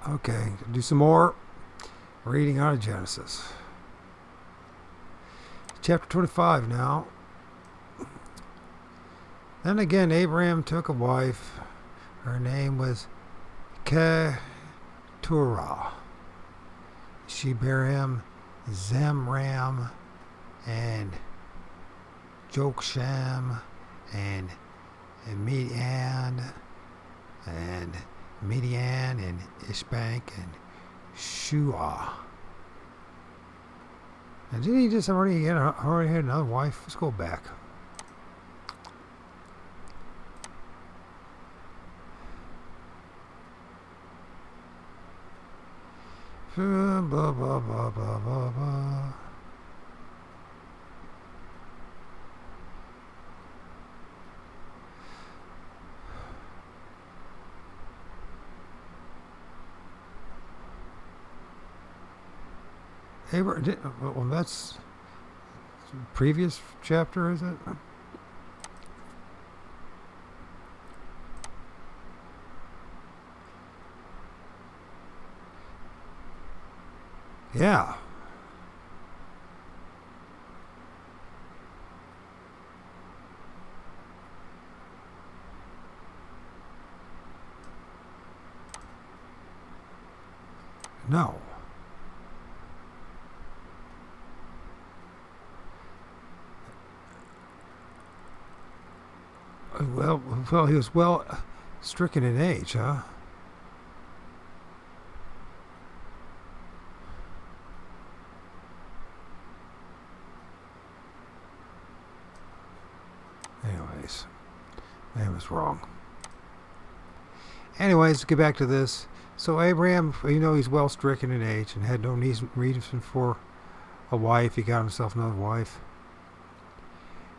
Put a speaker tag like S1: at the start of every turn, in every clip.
S1: Okay, do some more reading out of Genesis. Chapter 25 now. Then again, Abraham took a wife. Her name was Keturah. She bare him Zemram and Jokshem and Midian and Ishbank and Shua. And didn't he just already had another wife? Let's go back. Blah, blah, blah, blah, blah, blah. Well, that's the previous chapter, is it? Yeah. No. Well, he was well stricken in age, huh? Anyways, I was wrong. Anyways, to get back to this. So Abraham, he's well stricken in age and had no reason for a wife. He got himself another wife.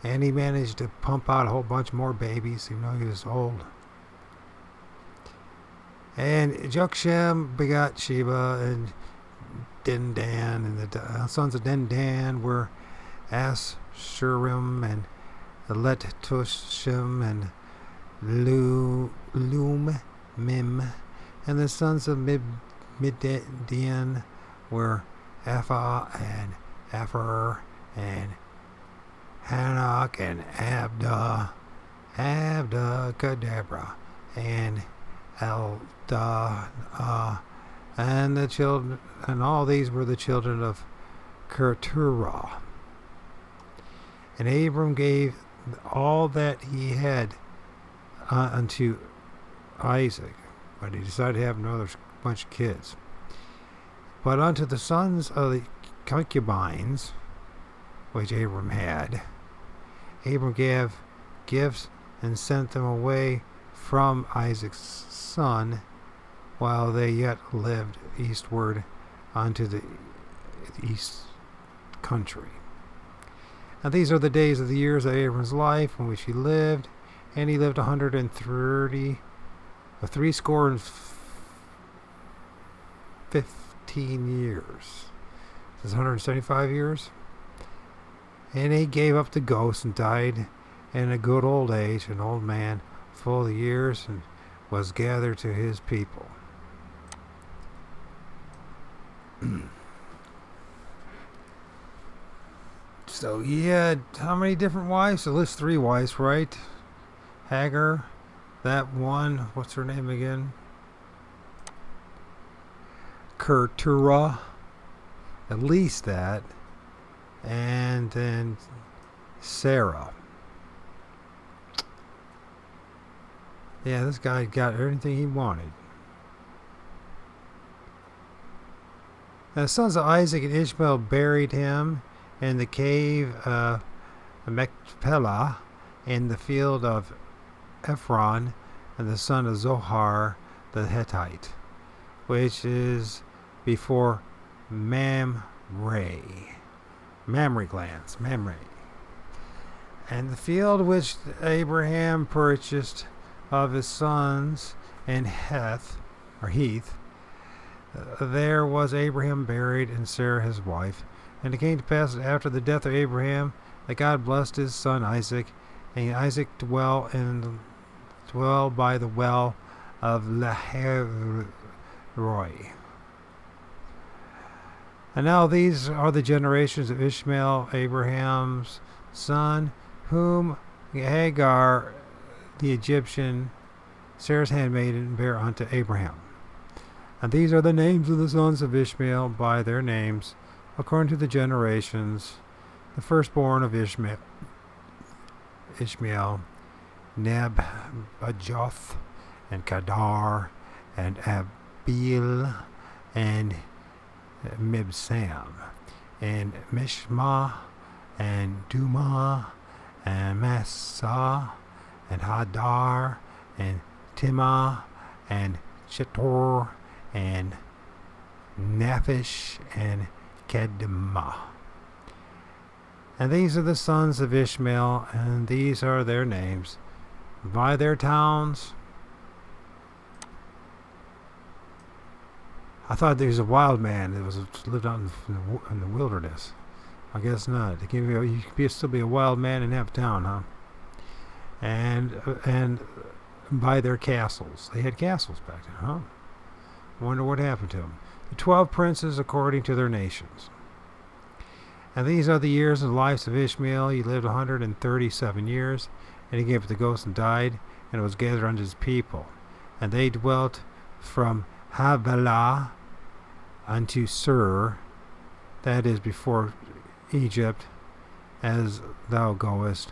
S1: And he managed to pump out a whole bunch more babies, even though he was old. And Jokshem begot Sheba and Dindan, and the sons of Dindan were Asherim and Letushim and Lumim. And the sons of Midian were Ephah and Epher and Hanok and Abda, Kadabra, and Eldah, and the children, and all these were the children of Keturah. And Abram gave all that he had unto Isaac, but he decided to have another bunch of kids. But unto the sons of the concubines, which Abram had, Abram gave gifts and sent them away from Isaac's son while they yet lived eastward unto the east country. And these are the days of the years of Abram's life in which he lived, and he lived 130, or 15 years. This is 175 years. And he gave up the ghost and died in a good old age, an old man, full of years, and was gathered to his people. So he had how many different wives? At least 3 wives, right? Hagar, that one, what's her name again? Keturah, at least that. And then Sarah. Yeah, this guy got everything he wanted. The sons of Isaac and Ishmael buried him in the cave of Machpelah in the field of Ephron, and the son of Zohar the Hittite, which is before Mamre glands, Mamre. And the field which Abraham purchased of his sons in Heath, there was Abraham buried, and Sarah his wife. And it came to pass that after the death of Abraham, that God blessed his son Isaac, and Isaac dwell by the well of Lahairoi, Roy. And now these are the generations of Ishmael, Abraham's son, whom Hagar, the Egyptian, Sarah's handmaiden, bare unto Abraham. And these are the names of the sons of Ishmael by their names, according to the generations. The firstborn of Ishmael, Nebajoth, and Kedar, and Abil, and Mibsam, and Mishma, and Duma, and Massa, and Hadar, and Timah, and Chetor, and Naphish, and Kedemah. And these are the sons of Ishmael, and these are their names, by their towns. I thought there was a wild man that lived out in the wilderness. I guess not. You can still be a wild man and have a town, huh? And by their castles. They had castles back then, huh? Wonder what happened to them. The 12 princes according to their nations. And these are the years of the lives of Ishmael. He lived 137 years, and he gave up the ghost and died, and was gathered unto his people. And they dwelt from Havilah unto Sur, that is before Egypt, as thou goest,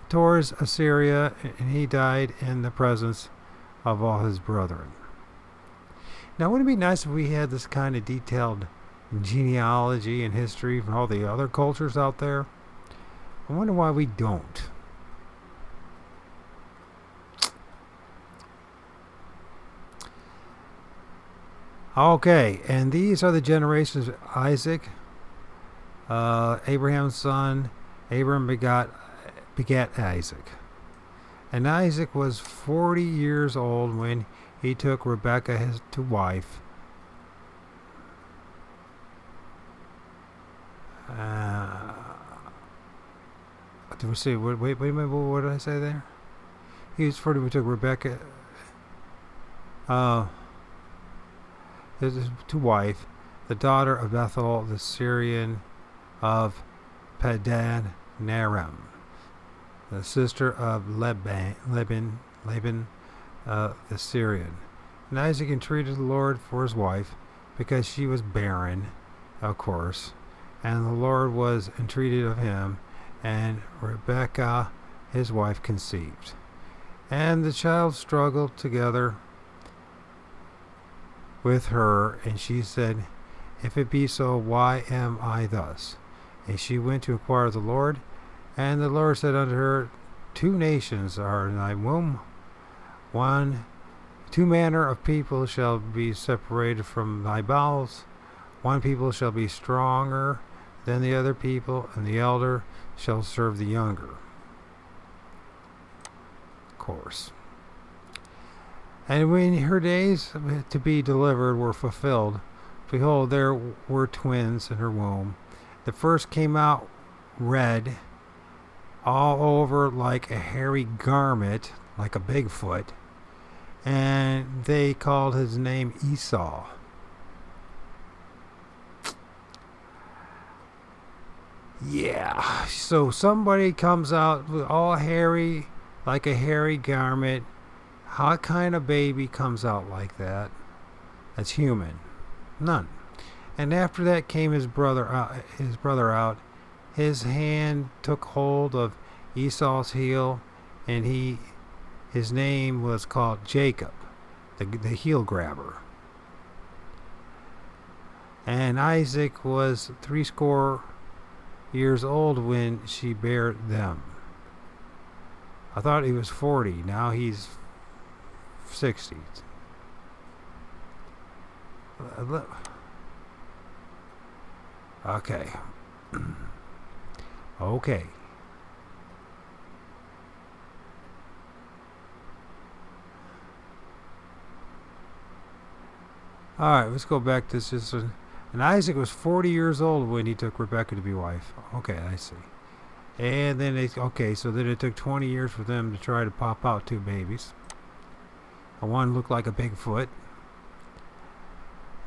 S1: towards Assyria, and he died in the presence of all his brethren. Now, wouldn't it be nice if we had this kind of detailed genealogy and history from all the other cultures out there? I wonder why we don't. Okay, and these are the generations of Isaac, Abraham's son. Abraham begat Isaac. And Isaac was 40 years old when he took Rebekah his to wife. Did we see? Wait a minute. What did I say there? He was 40 when he took Rebekah to wife, the daughter of Bethuel the Syrian of Padan Aram, the sister of Laban the Syrian. And Isaac entreated the Lord for his wife, because she was barren, of course. And the Lord was entreated of him, and Rebekah his wife conceived. And the child struggled together with her, and she said, If it be so, why am I thus? And she went to inquire of the Lord, and the Lord said unto her, 2 nations are in thy womb, 2 manner of people shall be separated from thy bowels. 1 people shall be stronger than the other people, and the elder shall serve the younger. Of course. And when her days to be delivered were fulfilled, behold, there were twins in her womb. The first came out red, all over like a hairy garment, like a Bigfoot, and they called his name Esau. Yeah, so somebody comes out with all hairy, like a hairy garment. What kind of baby comes out like that? That's human. None. And after that came his brother out. His hand took hold of Esau's heel, and his name was called Jacob, the heel grabber. And Isaac was 80 years old when she bare them. I thought he was 40. Now he's 60. Okay. Okay. All right, let's go back to this. And Isaac was 40 years old when he took Rebekah to be wife. Okay, I see. And then so then it took 20 years for them to try to pop out 2 babies. One looked like a Bigfoot.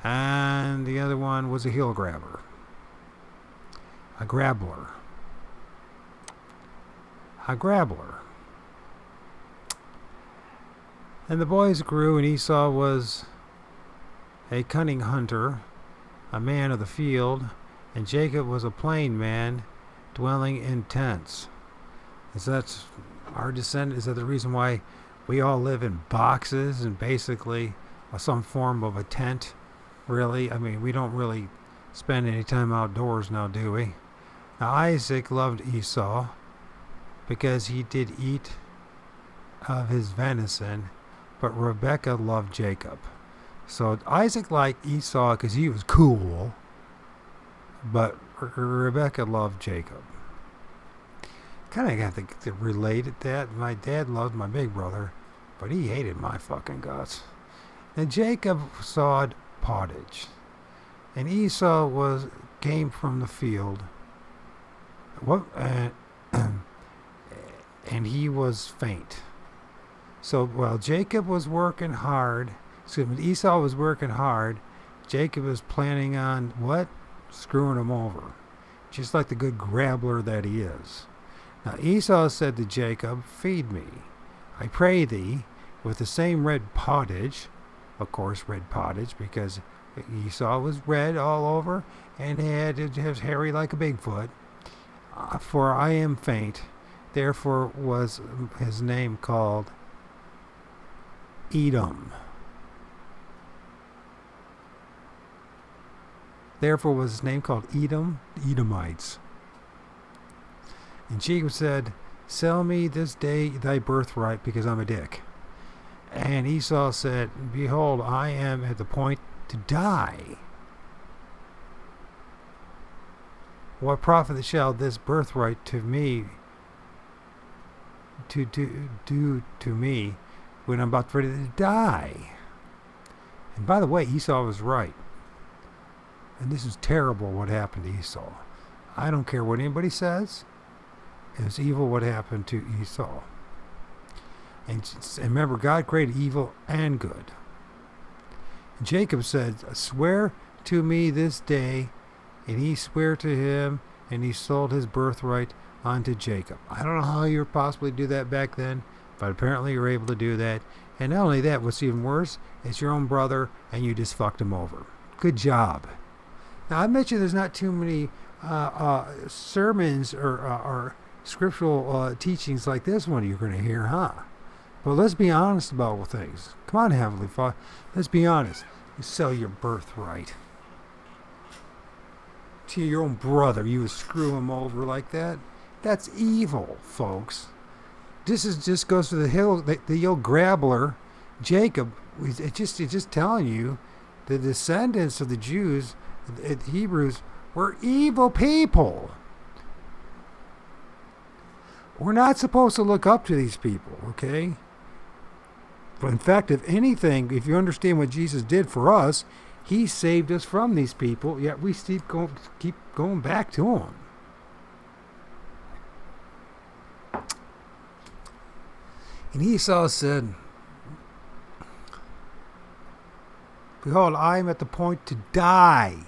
S1: and the other one was a heel grabber. A grabbler. A grabbler. And the boys grew, and Esau was a cunning hunter, a man of the field, and Jacob was a plain man, dwelling in tents. Is that our descent? Is that the reason why we all live in boxes and basically some form of a tent? Really? I mean, we don't really spend any time outdoors now, do we? Now, Isaac loved Esau because he did eat of his venison, but Rebekah loved Jacob. So Isaac liked Esau because he was cool, but Rebekah loved Jacob. Kind of got to relate at that. My dad loved my big brother, but he hated my fucking guts. And Jacob sawed pottage, and Esau came from the field. And he was faint. So while Jacob was working hard, Esau was working hard, Jacob was planning on what? Screwing him over, just like the good grabbler that he is. Now Esau said to Jacob, "Feed me, I pray thee, with the same red pottage," of course red pottage because Esau was red all over and was hairy like a Bigfoot. "For I am faint," therefore was his name called Edom. Therefore was his name called Edom, the Edomites. And Jacob said, "Sell me this day thy birthright, because I'm a dick." And Esau said, "Behold, I am at the point to die. What profit shall this birthright to me to do to me when I'm about ready to die?" And by the way, Esau was right. And this is terrible what happened to Esau. I don't care what anybody says. It was evil what happened to Esau. And remember, God created evil and good. And Jacob said, "Swear to me this day." And he swore to him, and he sold his birthright unto Jacob. I don't know how you would possibly do that back then, but apparently you were able to do that. And not only that, what's even worse, it's your own brother, and you just fucked him over. Good job. Now, I mentioned there's not too many sermons or scriptural teachings like this one you're going to hear, huh? But let's be honest about things. Come on, Heavenly Father. Let's be honest. You sell your birthright to your own brother. You would screw him over like that? That's evil, folks. This just goes to the old grabbler, Jacob. It's just telling you the descendants of the Jews, the Hebrews, were evil people. We're not supposed to look up to these people, okay? But in fact, if anything, if you understand what Jesus did for us, he saved us from these people, yet we keep going back to them. And Esau said, "Behold, I am at the point to die.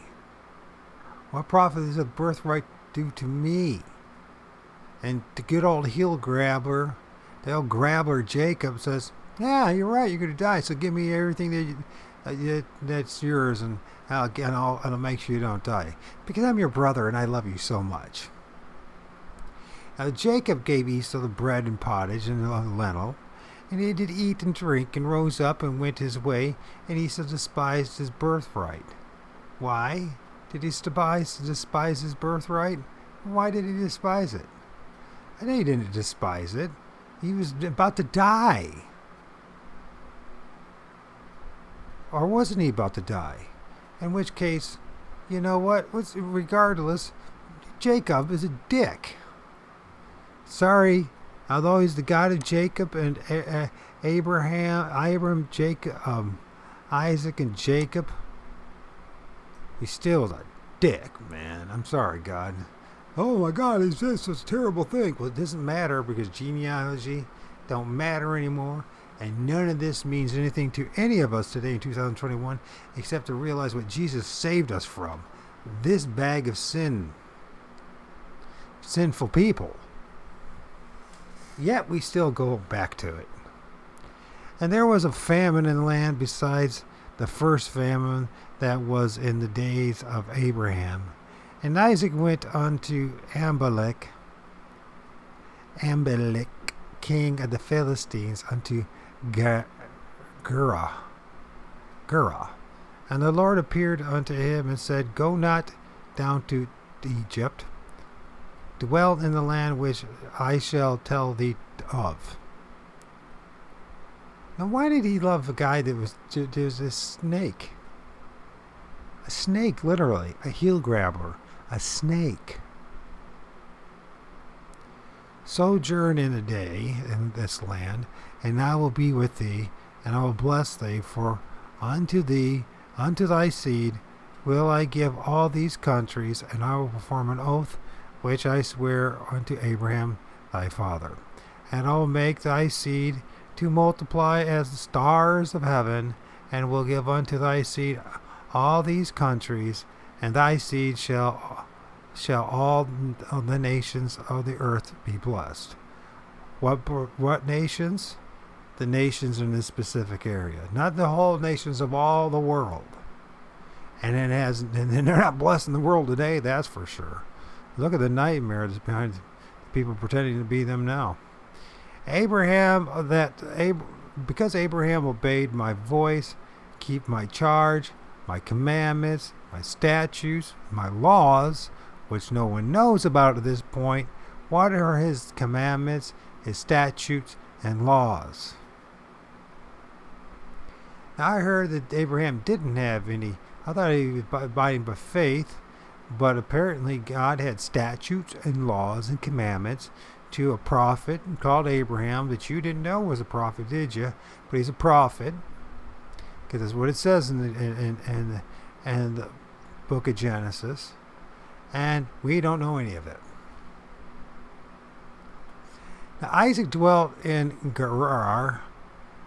S1: What profit is a birthright due to me?" And the good old heel grabber, the old grabbler Jacob says, "Yeah, you're right. You're going to die. So give me everything that's yours, and I'll make sure you don't die, because I'm your brother and I love you so much." Now Jacob gave Esau the bread and pottage and the lentil, and he did eat and drink, and rose up and went his way, and Esau despised his birthright. Why did he despise his birthright? Why did he despise it? I know he didn't despise it. He was about to die. Or wasn't he about to die? In which case, you know what? Regardless, Jacob is a dick. Sorry, although he's the God of Jacob and Abraham, Jacob, Isaac, and Jacob, he's still a dick, man. I'm sorry, God. Oh my God, is this a terrible thing? Well, it doesn't matter, because genealogy don't matter anymore. And none of this means anything to any of us today in 2021 except to realize what Jesus saved us from. This bag of sinful people. Yet we still go back to it. And there was a famine in the land besides the first famine that was in the days of Abraham. And Isaac went unto Abimelech, king of the Philistines, unto Gera. And the Lord appeared unto him and said, Go not down to Egypt, dwell in the land which I shall tell thee of. Now, why did he love a guy that was a snake? A snake, literally. A heel grabber. A snake. Sojourn in a day in this land, and I will be with thee, and I will bless thee, for unto thee, unto thy seed, will I give all these countries, and I will perform an oath which I swear unto Abraham thy father. And I will make thy seed to multiply as the stars of heaven, and will give unto thy seed all these countries, and thy seed shall all the nations of the earth be blessed. What nations? The nations in this specific area, not the whole nations of all the world. And they're not blessing the world today, that's for sure. Look at the nightmare that's behind people pretending to be them now. Because Abraham obeyed my voice, keep my charge, my commandments, my statutes, my laws, which no one knows about at this point. What are his commandments, his statutes, and laws? Now, I heard that Abraham didn't have any. I thought he was abiding by faith, but apparently God had statutes and laws and commandments to a prophet called Abraham that you didn't know was a prophet, did you? But he's a prophet, because that's what it says in the book of Genesis, and we don't know any of it. Now, Isaac dwelt in Gerar,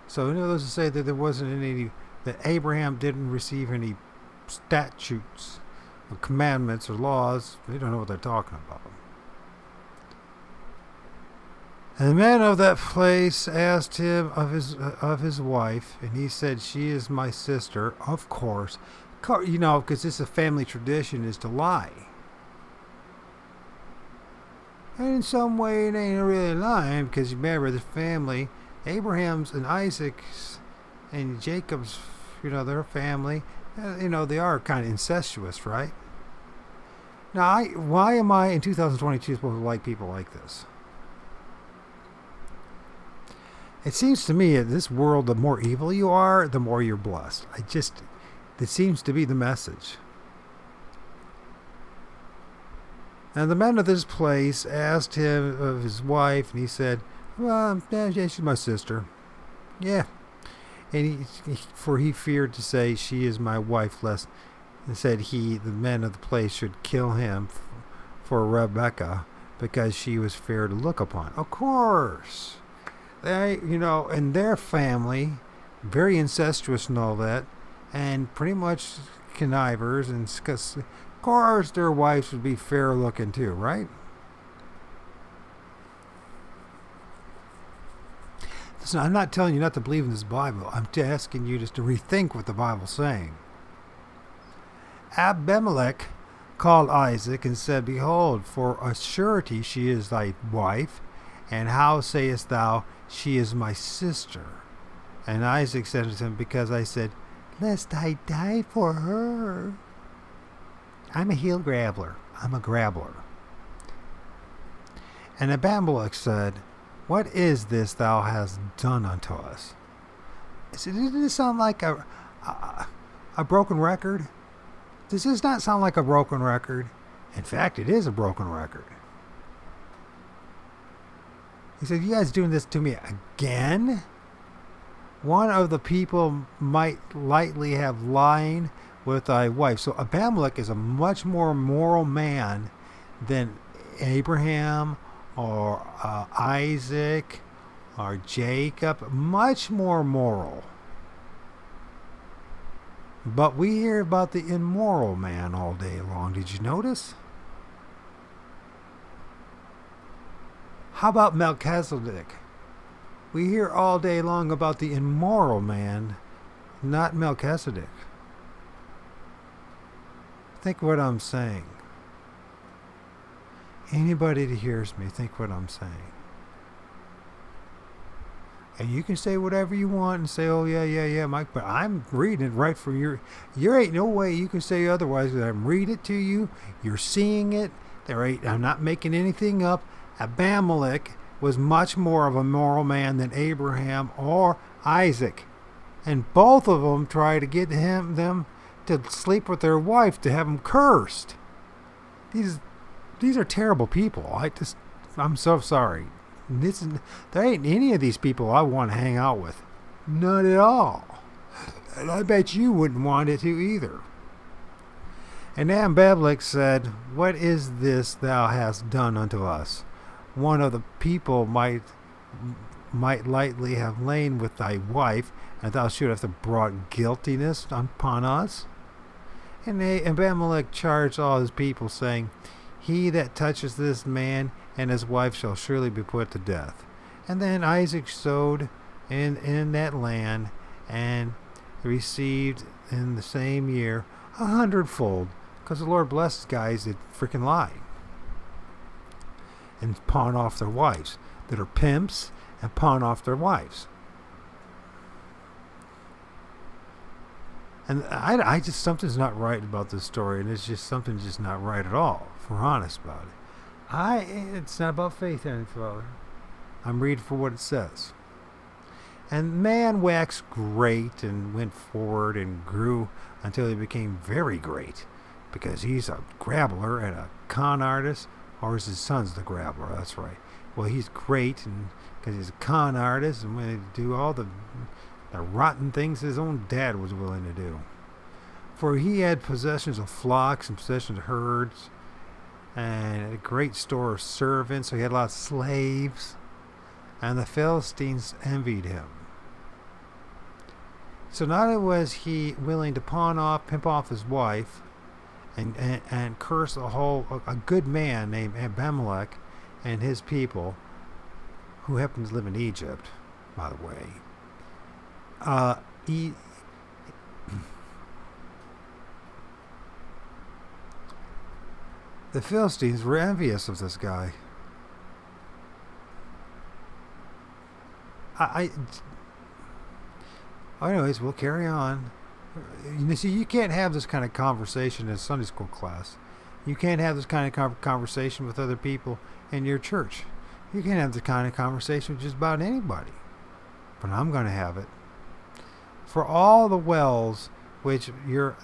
S1: so any of those who say that there wasn't any, that Abraham didn't receive any statutes or commandments or laws, they don't know what they're talking about. And the man of that place asked him of his wife, and he said, She is my sister. Of course, because it's a family tradition is to lie. And in some way it ain't really lying, because you remember the family, Abraham's and Isaac's and Jacob's, their family, they are kind of incestuous, right? Now, why am I in 2022 supposed to like people like this? It seems to me in this world, the more evil you are, the more you're blessed. It seems to be the message. And the man of this place asked him of his wife, and he said, Well, yeah, she's my sister. Yeah. And he feared to say, She is my wife, lest, and said the men of the place should kill him for Rebekah, because she was fair to look upon. Of course. They, in their family, very incestuous and all that, and pretty much connivers, and of course their wives would be fair looking too, right? Listen, I'm not telling you not to believe in this Bible. I'm asking you just to rethink what the Bible's saying. Abimelech called Isaac and said, Behold, for a surety she is thy wife, and how sayest thou, She is my sister? And Isaac said unto him, Because I said, Lest I die for her. I'm a heel grabbler. I'm a grabbler. And Abimelech said, What is this thou hast done unto us? Doesn't this sound like a broken record? Does this not sound like a broken record? In fact, it is a broken record. He said, You guys doing this to me again? One of the people might lightly have lying with thy wife. So Abimelech is a much more moral man than Abraham or Isaac or Jacob, much more moral. But we hear about the immoral man all day long. Did you notice? How about Melchizedek? We hear all day long about the immoral man, not Melchizedek. Think what I'm saying. Anybody that hears me, think what I'm saying. And you can say whatever you want and say, oh, yeah, Mike, but I'm reading it right from there ain't no way you can say otherwise, because I'm reading it to you. You're seeing it. I'm not making anything up. Abimelech was much more of a moral man than Abraham or Isaac. And both of them tried to get them to sleep with their wife, to have them cursed. These are terrible people. I'm so sorry. There ain't any of these people I want to hang out with. Not at all. And I bet you wouldn't want it to either. And Abimelech said, what is this thou hast done unto us? One of the people might lightly have lain with thy wife, and thou shouldst have brought guiltiness upon us. And Abimelech charged all his people, saying, he that touches this man and his wife shall surely be put to death. And then Isaac sowed in that land, and received in the same year 100-fold, because the Lord blessed guys that freaking lie and pawn off their wives, that are pimps and pawn off their wives. And I just, something's not right about this story, and it's just something just not right at all, if we're honest about it. It's not about faith, Heavenly Father. I'm reading for what it says. And man waxed great and went forward and grew until he became very great, because he's a grabbler and a con artist, or is his son's the grabbler? That's right. Well, he's great, and because he's a con artist, and when he do all the rotten things his own dad was willing to do. For he had possessions of flocks and possessions of herds, and a great store of servants, so he had a lot of slaves, and the Philistines envied him. So not only was he willing to pimp off his wife, and curse a good man named Abimelech and his people, who happened to live in Egypt, by the way. The Philistines were envious of this guy. Anyways, we'll carry on. You see, you can't have this kind of conversation in Sunday school class. You can't have this kind of conversation with other people in your church. You can't have this kind of conversation with just about anybody. But I'm going to have it. For all the wells which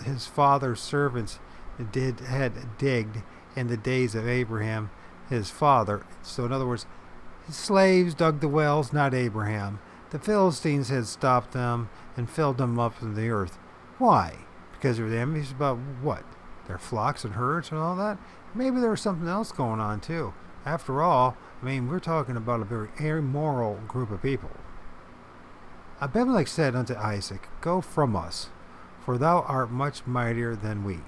S1: his father's servants had digged in the days of Abraham, his father. So in other words, his slaves dug the wells, not Abraham. The Philistines had stopped them and filled them up in the earth. Why? Because they were envious about what? Their flocks and herds and all that? Maybe there was something else going on too. After all, we're talking about a very immoral group of people. Abimelech said unto Isaac, go from us, for thou art much mightier than we.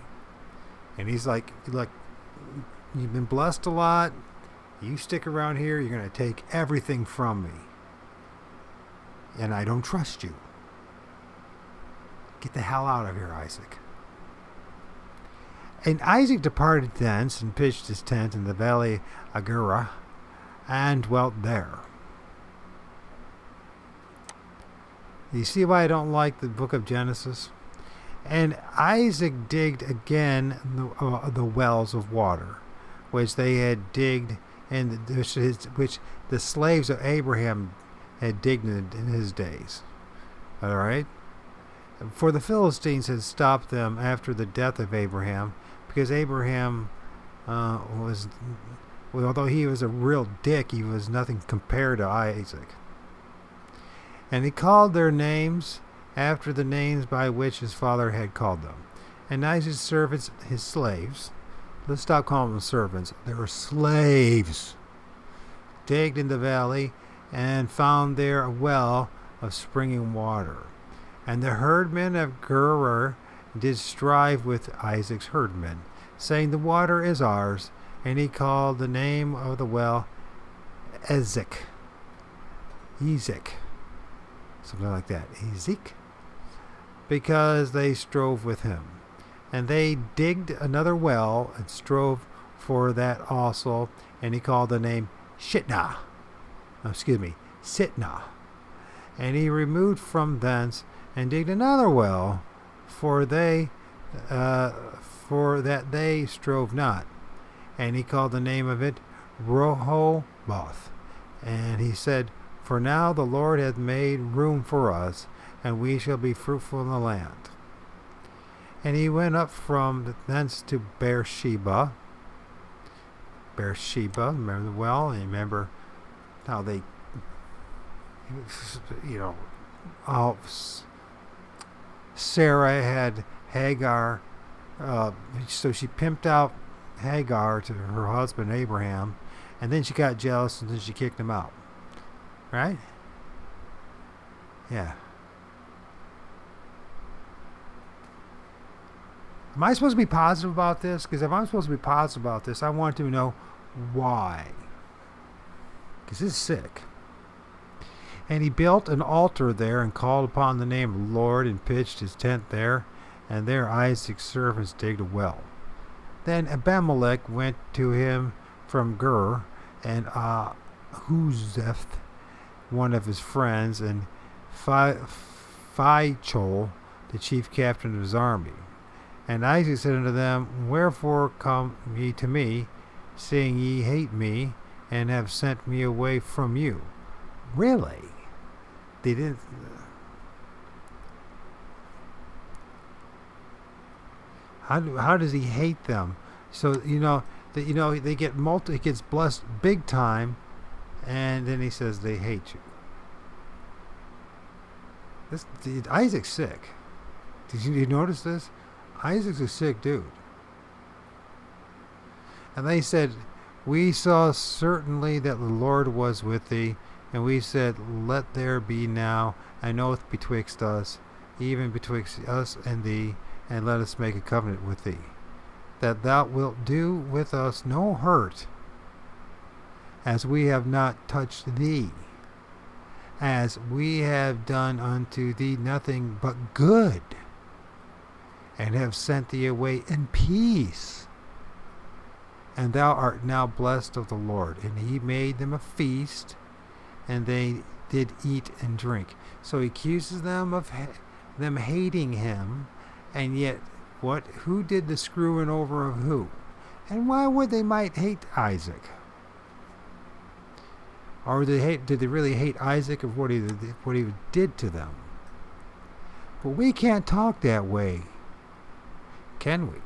S1: And he's like, look, you've been blessed a lot. You stick around here, you're going to take everything from me. And I don't trust you. Get the hell out of here, Isaac. And Isaac departed thence and pitched his tent in the valley of Gerar, and dwelt there. You see why I don't like the book of Genesis? And Isaac digged again the wells of water, which they had digged, and which the slaves of Abraham had digged in his days. All right? For the Philistines had stopped them after the death of Abraham, because Abraham although he was a real dick, he was nothing compared to Isaac. And he called their names after the names by which his father had called them. And Isaac's servants, his slaves, let's stop calling them servants, they were slaves, digged in the valley, and found there a well of springing water. And the herdmen of Gerar did strive with Isaac's herdmen, saying, The water is ours. And he called the name of the well Ezek, something like that, Ezek, because they strove with him. And they digged another well and strove for that also, and he called the name Sitnah. And he removed from thence and digged another well, for that they strove not. And he called the name of it Rehoboth. And he said, For now the Lord hath made room for us, and we shall be fruitful in the land. And he went up from thence to Beersheba. Remember the well? And remember how they, Sarah had Hagar, so she pimped out Hagar to her husband Abraham, and then she got jealous and then she kicked him out. Right? Yeah. Am I supposed to be positive about this? Because if I'm supposed to be positive about this, I want to know why. Because this is sick. And he built an altar there and called upon the name of the Lord and pitched his tent there. And there Isaac's servants digged a well. Then Abimelech went to him from Gur, and Huzeth, one of his friends, and Phichol, the chief captain of his army. And Isaac said unto them, Wherefore come ye to me, seeing ye hate me, and have sent me away from you? Really? They didn't. How does he hate them? So they get he gets blessed big time, and then he says they hate you. Isaac's sick. Did you notice this? Isaac's a sick dude. And they said, We saw certainly that the Lord was with thee, and we said, Let there be now an oath betwixt us, even betwixt us and thee, and let us make a covenant with thee, that thou wilt do with us no hurt, as we have not touched thee, as we have done unto thee nothing but good, and have sent thee away in peace. And thou art now blessed of the Lord. And he made them a feast, and they did eat and drink. So he accuses them of them hating him, and yet who did the screwing over of who? And why would they might hate Isaac? Or did they really hate Isaac of what he did to them? But we can't talk that way, can we?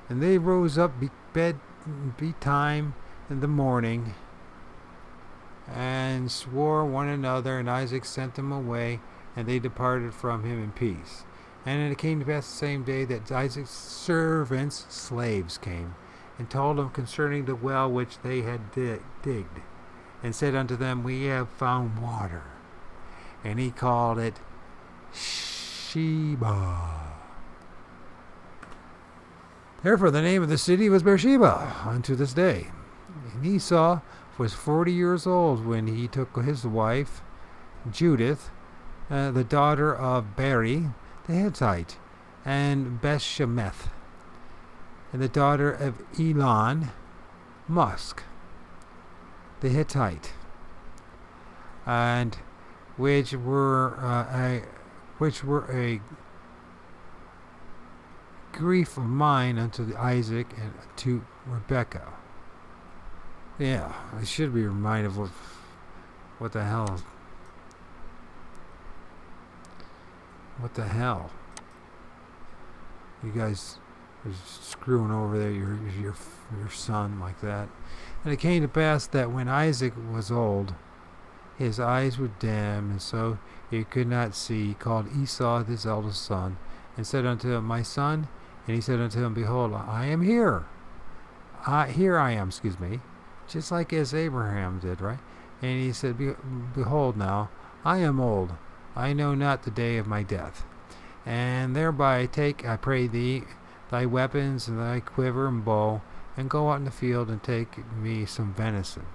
S1: And they rose up betime in the morning, and swore one another, and Isaac sent them away, and they departed from him in peace. And it came to pass the same day that Isaac's servants, slaves, came, and told him concerning the well which they had digged, and said unto them, We have found water. And he called it Sheba. Therefore the name of the city was Beersheba unto this day. And Esau was 40 years old when he took his wife, Judith, the daughter of Beri the Hittite, and Bethshemeth, and the daughter of Elon, Musk, the Hittite, and which were a grief of mine unto Isaac and to Rebekah. Yeah, I should be reminded of what the hell. What the hell? You guys are screwing over there your son like that. And it came to pass that when Isaac was old, his eyes were dim, and so he could not see. He called Esau his eldest son, and said unto him, My son. And he said unto him, Behold, I am here. Here I am, just like as Abraham did, right? And he said, Behold now, I am old, I know not the day of my death. And thereby take, I pray thee, thy weapons and thy quiver and bow, and go out in the field and take me some venison,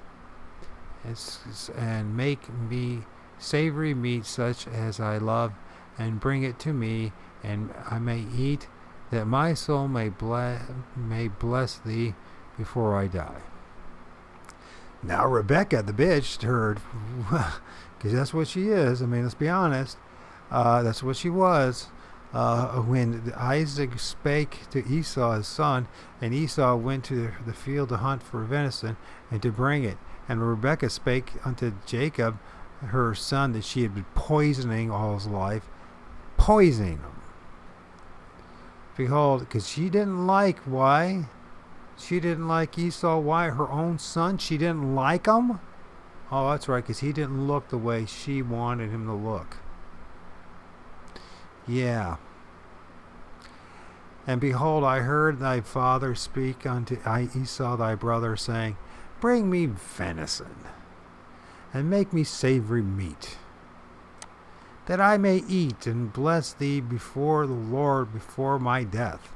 S1: and make me savory meat such as I love, and bring it to me, and I may eat, that my soul may bless thee before I die. Now Rebecca, the bitch, heard, because that's what she is. I mean, let's be honest. That's what she was. When Isaac spake to Esau his son, and Esau went to the field to hunt for venison, and to bring it. And Rebekah spake unto Jacob, her son, that she had been poisoning all his life, poisoning him. Behold, because she didn't like, why? She didn't like Esau. Why? Her own son? She didn't like him? Oh, that's right, because he didn't look the way she wanted him to look. Yeah. And behold, I heard thy father speak unto Esau thy brother, saying, Bring me venison, and make me savory meat, that I may eat and bless thee before the Lord before my death.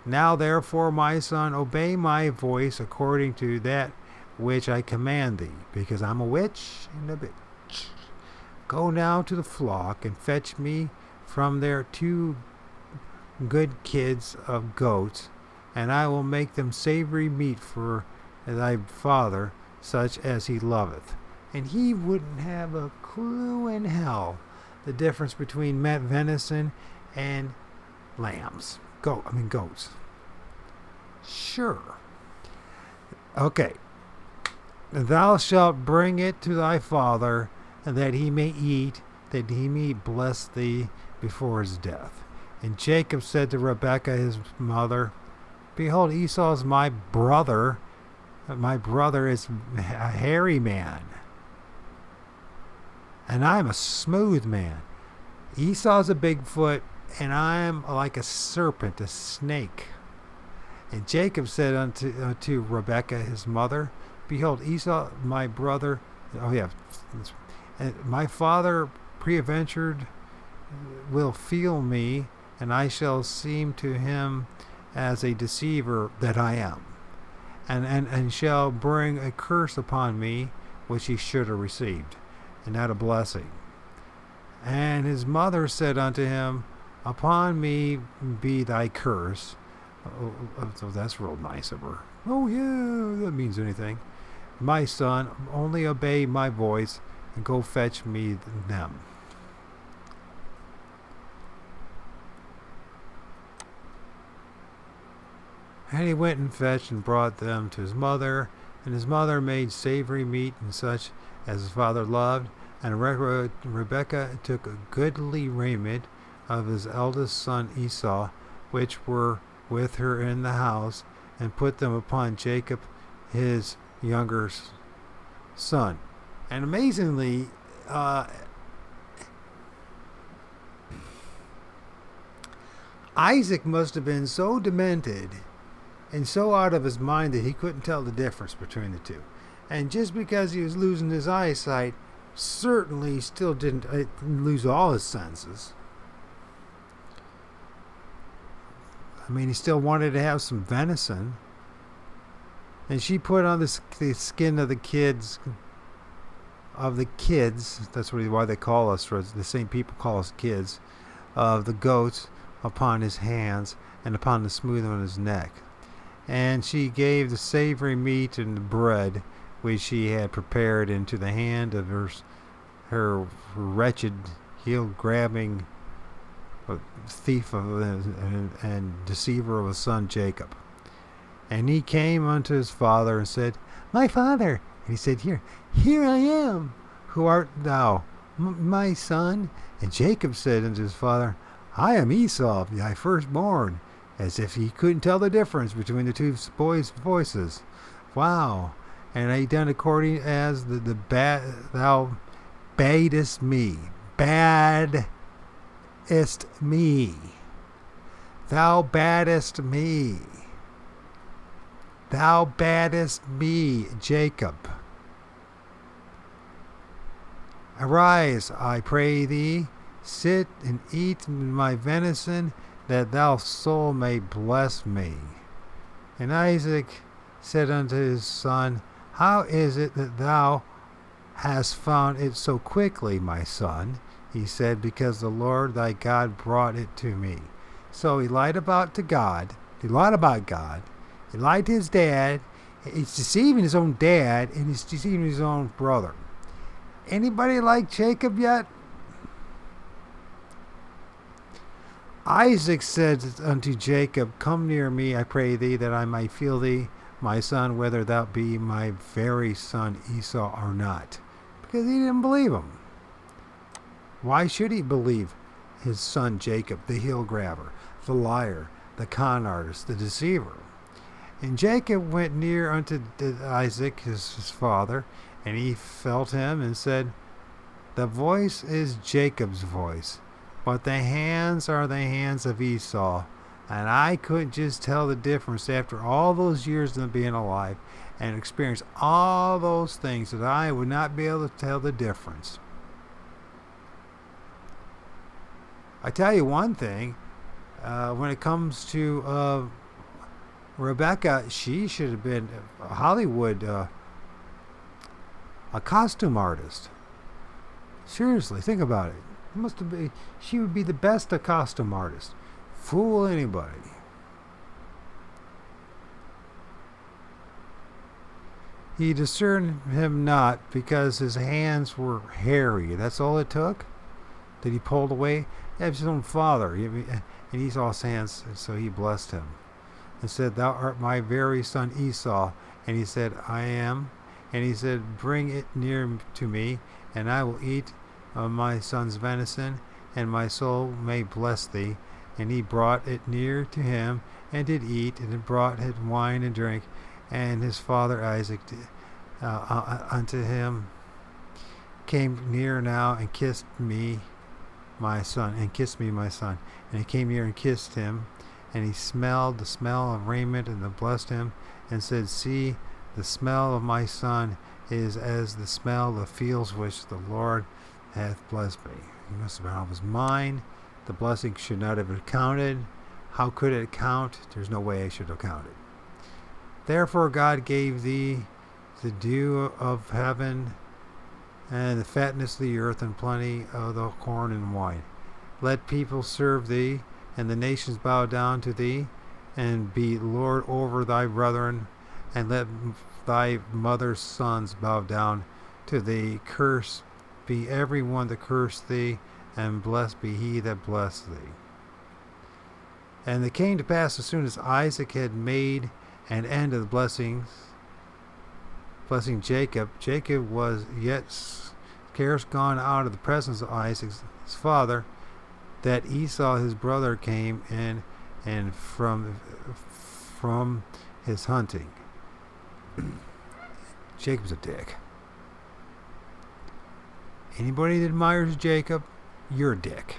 S1: Now therefore, my son, obey my voice according to that which I command thee, because I'm a witch and a bitch. Go now to the flock, and fetch me from there 2 good kids of goats, and I will make them savory meat for thy father, such as he loveth. And he wouldn't have a clue in hell the difference between venison and lambs. Goats. Sure. Okay. Thou shalt bring it to thy father, that he may eat, that he may bless thee before his death. And Jacob said to Rebekah his mother, Behold, Esau is my brother. My brother is a hairy man, and I'm a smooth man. Esau's a Bigfoot, and I'm like a serpent, a snake. And Jacob said unto Rebekah his mother, Behold, Esau my brother, and my father preadventured will feel me, and I shall seem to him as a deceiver that I am, and shall bring a curse upon me, which he should have received, and not a blessing. And his mother said unto him, Upon me be thy curse. So that's real nice of her. Oh yeah, that means anything. My son, only obey my voice, and go fetch me them. And he went and fetched and brought them to his mother, and his mother made savory meat and such as his father loved. And Rebekah took a goodly raiment of his eldest son Esau, which were with her in the house, and put them upon Jacob his younger son. And amazingly, Isaac must have been so demented and so out of his mind that he couldn't tell the difference between the two. And just because he was losing his eyesight, certainly still didn't lose all his senses. I mean, he still wanted to have some venison. And she put on the skin of the kids, that's why they call us, the same people call us kids, of the goats upon his hands, and upon the smooth on his neck. And she gave the savory meat and the bread which she had prepared into the hand of her wretched, heel-grabbing thief and deceiver of a son Jacob. And he came unto his father and said, My father. And he said, Here I am. Who art thou, my son? And Jacob said unto his father, I am Esau, thy firstborn. As if he couldn't tell the difference between the two boys' voices. Wow. And I done according as thou badest me. Badest me. Thou baddest me. Thou badest me, Jacob. Arise, I pray thee, sit and eat my venison, that thou soul may bless me. And Isaac said unto his son, How is it that thou hast found it so quickly, my son? He said, Because the Lord thy God brought it to me. So he lied about God. He lied about God. He lied to his dad. He's deceiving his own dad, and he's deceiving his own brother. Anybody like Jacob yet? Isaac said unto Jacob, Come near me, I pray thee, that I might feel thee, my son, whether thou be my very son Esau or not. Because he didn't believe him. Why should he believe his son Jacob, the heel grabber, the liar, the con artist, the deceiver? And Jacob went near unto Isaac, his father, and he felt him and said, The voice is Jacob's voice, but the hands are the hands of Esau. And I couldn't just tell the difference after all those years of being alive and experience all those things, that I would not be able to tell the difference. I tell you one thing, when it comes to Rebecca, she should have been a Hollywood, a costume artist. Seriously, think about it. She would be the best a costume artist. Fool anybody. He discerned him not, because his hands were hairy. That's all it took. That he pulled away. He had his own father, and Esau's hands, and so he blessed him and said, Thou art my very son Esau. And he said, I am. And he said, Bring it near to me, and I will eat my son's venison, and my soul may bless thee. And he brought it near to him, and did eat, and brought him wine and drink. And his father Isaac unto him came near now, and kissed me, my son, and kissed me, my son. And he came near and kissed him, and he smelled the smell of raiment, and blessed him, and said, See, the smell of my son is as the smell of fields which the Lord hath blessed me. He must have been out of his mind. The blessing should not have counted. How could it count? There's no way it should have counted. Therefore God gave thee the dew of heaven, and the fatness of the earth, and plenty of the corn and wine. Let people serve thee, and the nations bow down to thee, and be Lord over thy brethren, and let thy mother's sons bow down to thee. Cursed be every one that cursed thee, and blessed be he that blessed thee. And it came to pass, as soon as Isaac had made an end of the blessing Jacob, Jacob was yet scarce gone out of the presence of Isaac his father, that Esau his brother came in, and from his hunting. Jacob's a dick. Anybody that admires Jacob, you're a dick.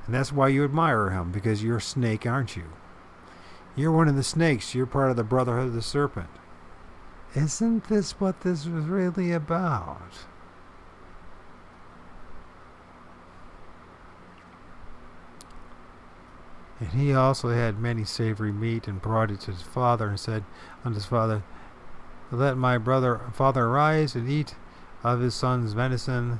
S1: And that's why you admire him, because you're a snake, aren't you? You're one of the snakes. You're part of the brotherhood of the serpent. Isn't this what this was really about? And he also had many savory meat, and brought it to his father, and said unto his father, Let my father arise, and eat of his son's venison,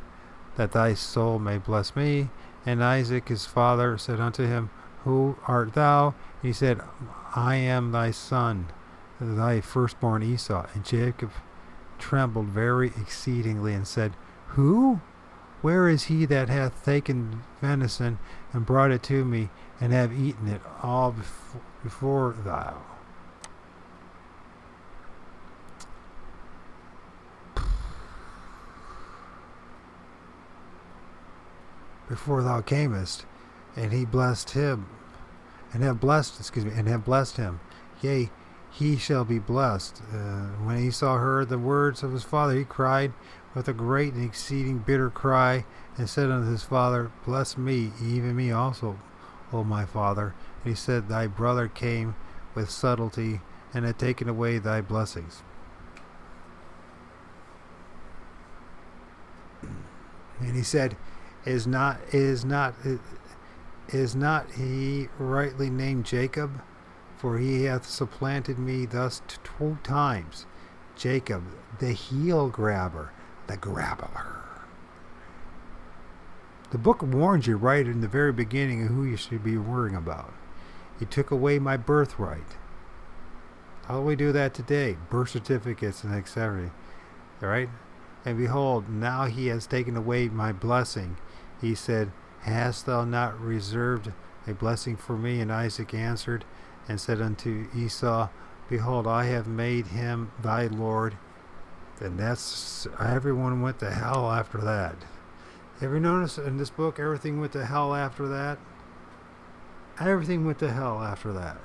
S1: that thy soul may bless me. And Isaac his father said unto him, Who art thou? And he said, I am thy son, thy firstborn Esau. And Jacob trembled very exceedingly, and said, Who? Where is he that hath taken venison, and brought it to me, and have eaten it all before thou? Before thou camest. And he blessed him, and have blessed him. Yea, he shall be blessed. When Esau heard the words of his father, he cried with a great and exceeding bitter cry, and said unto his father, Bless me, even me also, O my father. And he said, Thy brother came with subtlety, and had taken away thy blessings. And he said, Is not he rightly named Jacob? For he hath supplanted me thus 2 times. Jacob, the heel grabber, the grabbler. The book warns you right in the very beginning of who you should be worrying about. He took away my birthright. How do we do that today? Birth certificates and etc. Right? And behold, now he has taken away my blessing. He said, Hast thou not reserved a blessing for me? And Isaac answered and said unto Esau, Behold, I have made him thy Lord. And that's, everyone went to hell after that. Have you noticed in this book, everything went to hell after that? Everything went to hell after that.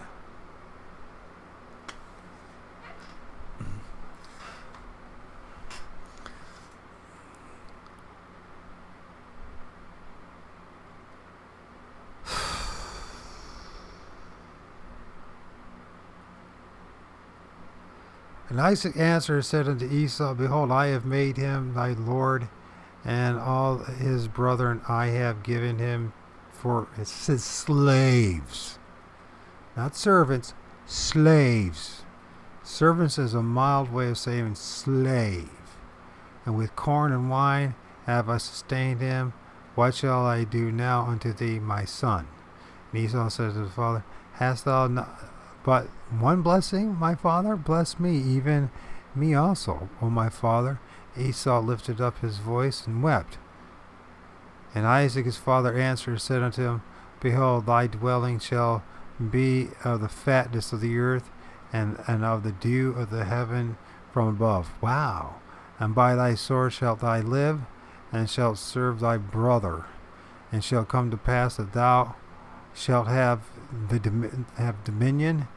S1: And Isaac answered and said unto Esau, Behold, I have made him thy Lord, and all his brethren I have given him for his slaves. Not servants, slaves. Servants is a mild way of saying slave. And with corn and wine have I sustained him. What shall I do now unto thee, my son? And Esau said to the father, Hast thou not but one blessing, my father? Bless me, even me also, O my father. Esau lifted up his voice and wept. And Isaac his father answered and said unto him, Behold, thy dwelling shall be of the fatness of the earth, and of the dew of the heaven from above. Wow. And by thy sword shalt thou live, and shalt serve thy brother. And shall come to pass that thou shalt have dominion,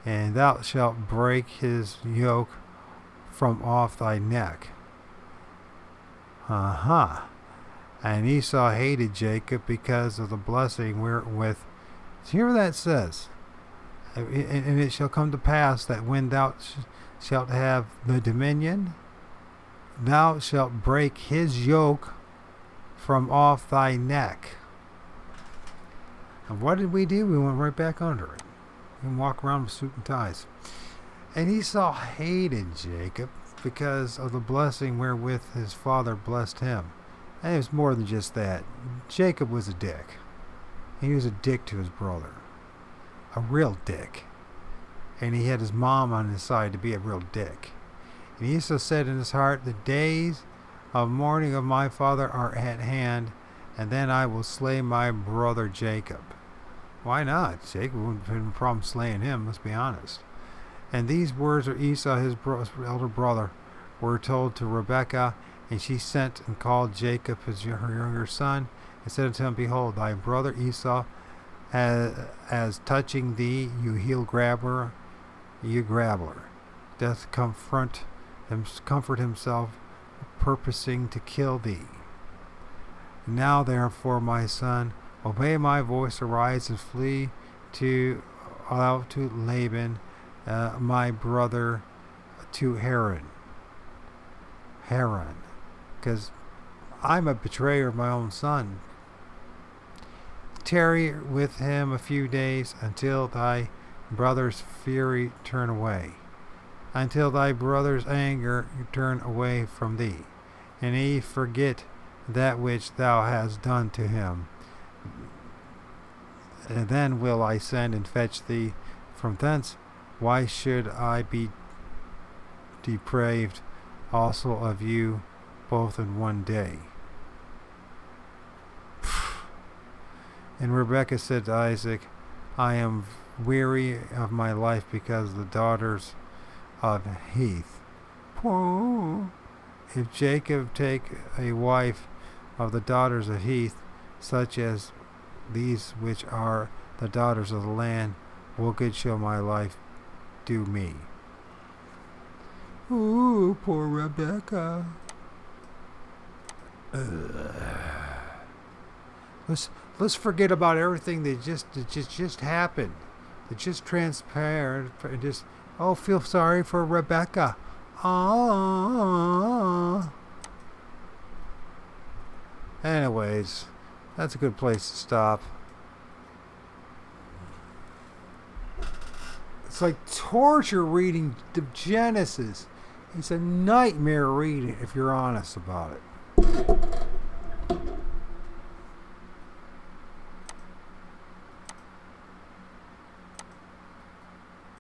S1: and thou shalt break his yoke from off thy neck. And Esau hated Jacob because of the blessing wherewith. Hear what that says. And it shall come to pass that when thou shalt have the dominion, thou shalt break his yoke from off thy neck. And what did we do? We went right back under it and walk around with suit and ties. And Esau hated Jacob because of the blessing wherewith his father blessed him. And it was more than just that. Jacob was a dick. He was a dick to his brother. A real dick. And he had his mom on his side to be a real dick. And Esau said in his heart, The days of mourning of my father are at hand, and then I will slay my brother Jacob. Why not? Jacob wouldn't have a problem slaying him, let's be honest. And these words of Esau, his elder brother, were told to Rebekah, and she sent and called Jacob, her younger son, and said unto him, Behold, thy brother Esau, as touching thee, you heel grabber, you grabbler, doth comfort himself, purposing to kill thee. Now therefore, my son, obey my voice, arise and flee out to Laban, my brother, to Haran. Because I'm a betrayer of my own son. Tarry with him a few days until thy brother's fury turn away, until thy brother's anger turn away from thee, and he forget that which thou hast done to him. And then will I send and fetch thee from thence. Why should I be depraved also of you both in one day? And Rebekah said to Isaac, I am weary of my life because of the daughters of Heth. If Jacob take a wife of the daughters of Heth, such as these which are the daughters of the land, what good shall my life do me? Ooh, poor Rebecca. Let's forget about everything that just happened. It's just transparent. Just, oh, feel sorry for Rebecca. Oh. Anyways, that's a good place to stop. It's like torture reading the Genesis. It's a nightmare reading if you're honest about it.